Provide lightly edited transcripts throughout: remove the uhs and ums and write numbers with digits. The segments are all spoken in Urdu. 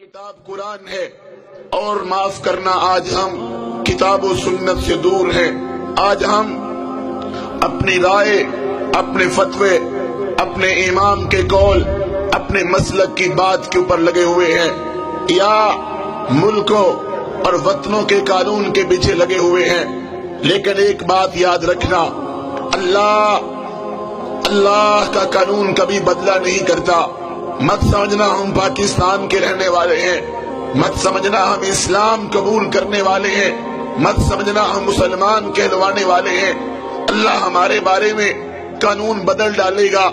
کتاب قرآن ہے اور معاف کرنا آج ہم کتاب و سنت سے دور ہیں. آج ہم اپنی رائے، اپنے فتوے، اپنے امام کے قول، اپنے مسلک کی بات کے اوپر لگے ہوئے ہیں یا ملکوں اور وطنوں کے قانون کے پیچھے لگے ہوئے ہیں. لیکن ایک بات یاد رکھنا، اللہ کا قانون کبھی بدلہ نہیں کرتا. مت سمجھنا ہم پاکستان کے رہنے والے ہیں، مت سمجھنا ہم اسلام قبول کرنے والے ہیں، مت سمجھنا ہم مسلمان کہلوانے والے ہیں. اللہ ہمارے بارے میں قانون بدل ڈالے گا.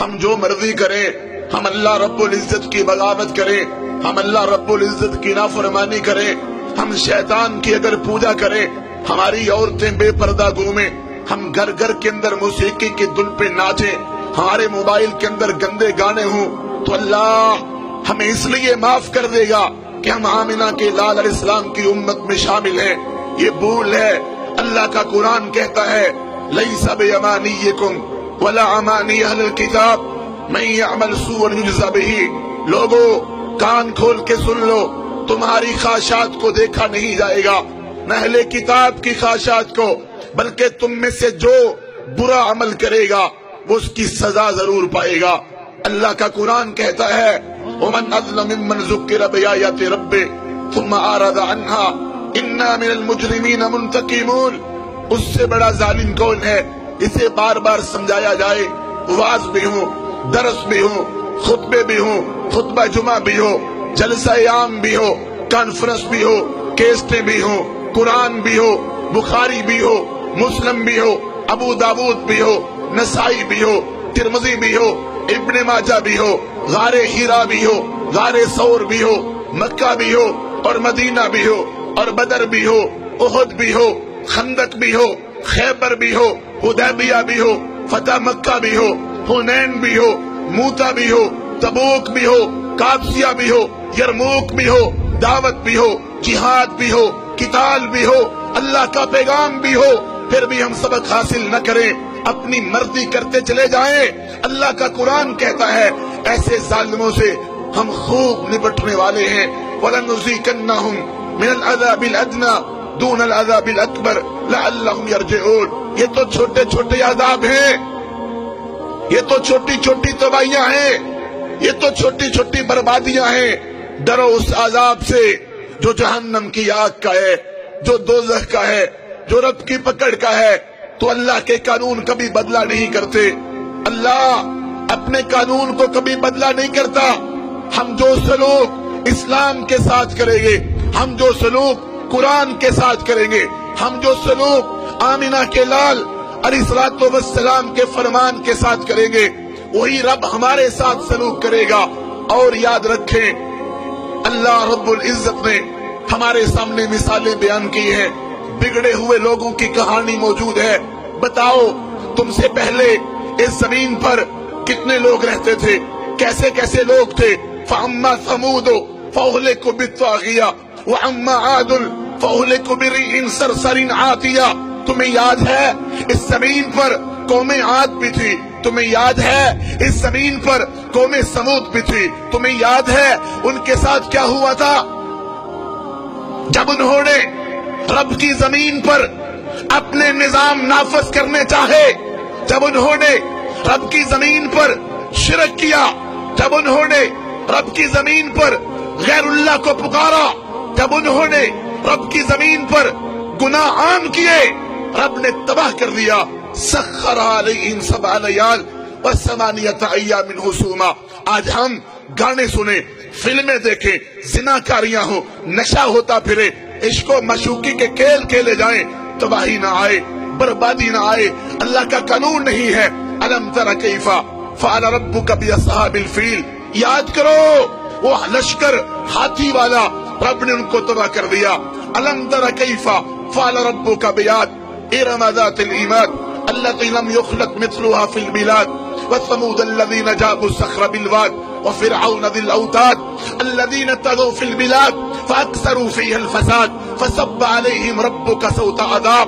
ہم جو مرضی کریں، ہم اللہ رب العزت کی بغاوت کریں، ہم اللہ رب العزت کی نافرمانی کریں، ہم شیطان کی اگر پوجا کریں، ہماری عورتیں بے پردہ گھومیں، ہم گھر گھر کے اندر موسیقی کی دھن پہ ناچیں، ہمارے موبائل کے اندر گندے گانے ہوں، تو اللہ ہمیں اس لیے معاف کر دے گا کہ ہم آمنہ کے لال علیہ السلام کی امت میں شامل ہیں. یہ بھول ہے. اللہ کا قرآن کہتا ہے لیس بامانیکم ولا امانی اہل الکتاب من یعمل سوءا یجزا بہ. لوگوں کان کھول کے سن لو، تمہاری خواہشات کو دیکھا نہیں جائے گا، نہ اہل کتاب کی خواہشات کو، بلکہ تم میں سے جو برا عمل کرے گا وہ اس کی سزا ضرور پائے گا. اللہ کا قرآن کہتا ہے ومن اظلم ممن ذکر بآیات ربہ ثم اعرض عنها انا من المجرمین منتقمون. اس سے بڑا ظالم کون ہے؟ اسے بار بار سمجھایا جائے، واعظ بھی ہو، درس بھی ہو، خطبے بھی ہو، خطبہ جمعہ بھی ہو، جلسہ عام بھی ہو، کانفرنس بھی ہو، کیسٹیں بھی ہو، قرآن بھی ہو، بخاری بھی ہو، مسلم بھی ہو، ابو داود بھی ہو، نسائی بھی ہو، ترمذی بھی ہو، ابن ماجہ بھی ہو، غار ہیرا بھی ہو، غار ثور بھی ہو، مکہ بھی ہو اور مدینہ بھی ہو اور بدر بھی ہو، احد بھی ہو، خندق بھی ہو، خیبر بھی ہو، حدیبیہ بھی ہو، فتح مکہ بھی ہو، حنین بھی ہو، موتا بھی ہو، تبوک بھی ہو، قادسیہ بھی ہو، یرموک بھی ہو، دعوت بھی ہو، جہاد بھی ہو، قتال بھی ہو، اللہ کا پیغام بھی ہو، پھر بھی ہم سبق حاصل نہ کریں، اپنی مرضی کرتے چلے جائیں. اللہ کا قرآن کہتا ہے ایسے ظالموں سے ہم خوب نپٹنے والے ہیں. وَلَنُذِيقَنَّهُمْ مِنَ الْعَذَابِ الْأَدْنَىٰ دُونَ الْعَذَابِ الْأَكْبَرِ لَعَلَّهُمْ يَرْجِعُونَ. یہ تو چھوٹے چھوٹے عذاب ہیں، یہ تو چھوٹی چھوٹی تباہیاں ہیں، یہ تو چھوٹی چھوٹی بربادیاں ہیں. ڈرو اس عذاب سے جو جہنم کی آگ کا ہے، جو دوزخ کا ہے، جو رب کی پکڑ کا ہے. تو اللہ کے قانون کبھی بدلہ نہیں کرتے. اللہ اپنے قانون کو کبھی بدلہ نہیں کرتا. ہم جو سلوک اسلام کے ساتھ کریں گے، ہم جو سلوک قرآن کے ساتھ کریں گے، ہم جو سلوک آمنہ کے لال علیہ الصلوۃ والسلام کے فرمان کے ساتھ کریں گے، وہی رب ہمارے ساتھ سلوک کرے گا. اور یاد رکھیں اللہ رب العزت نے ہمارے سامنے مثالیں بیان کی ہیں. بگڑے ہوئے لوگوں کی کہانی موجود ہے. بتاؤ تم سے پہلے اس زمین پر کتنے لوگ رہتے تھے، کیسے کیسے لوگ تھے. فَأَمَّا ثَمُودُ فَأُهْلِكُوا بِالطَّاغِيَةِ وَأَمَّا عَادٌ فَأُهْلِكُوا بِرِيحٍ صَرْصَرٍ عَاتِيَةٍ. تمہیں یاد ہے اس زمین پر قوم عاد بھی تھی، تمہیں یاد ہے اس زمین پر قوم سمود بھی تھی، تمہیں یاد ہے ان کے ساتھ کیا ہوا تھا جب انہوں نے رب کی زمین پر اپنے نظام نافذ کرنے چاہے، جب انہوں نے رب کی زمین پر شرک کیا، جب انہوں نے رب کی زمین پر غیر اللہ کو پکارا، جب انہوں نے رب کی زمین پر گناہ عام کیے، رب نے تباہ کر دیا. سخر علیہم 7 لیال و8 ایام حسوما. آج ہم گانے سنیں، فلمیں دیکھیں، زناکاریاں ہوں، نشہ ہوتا پھرے، عشق و معشوقی کے کھیل کھیلے جائیں، تباہی نہ آئے، بربادی نہ آئے. اللہ کا قانون نہیں ہے. الم تر کیف فعل ربک باصحاب الفیل. یاد کرو وہ لشکر ہاتھی والا، رب نے ان کو تباہ کر دیا. الم تر کیف فعل ربک بعاد ارم ذات العماد التي لم يخلق مثلها في البلاد وثمود الذين جابوا الصخر بالواد وفرعون ذي الاوتاد الذين طغوا في البلاد فاكثروا فيها الفساد فصب عليهم ربك سوط عذاب.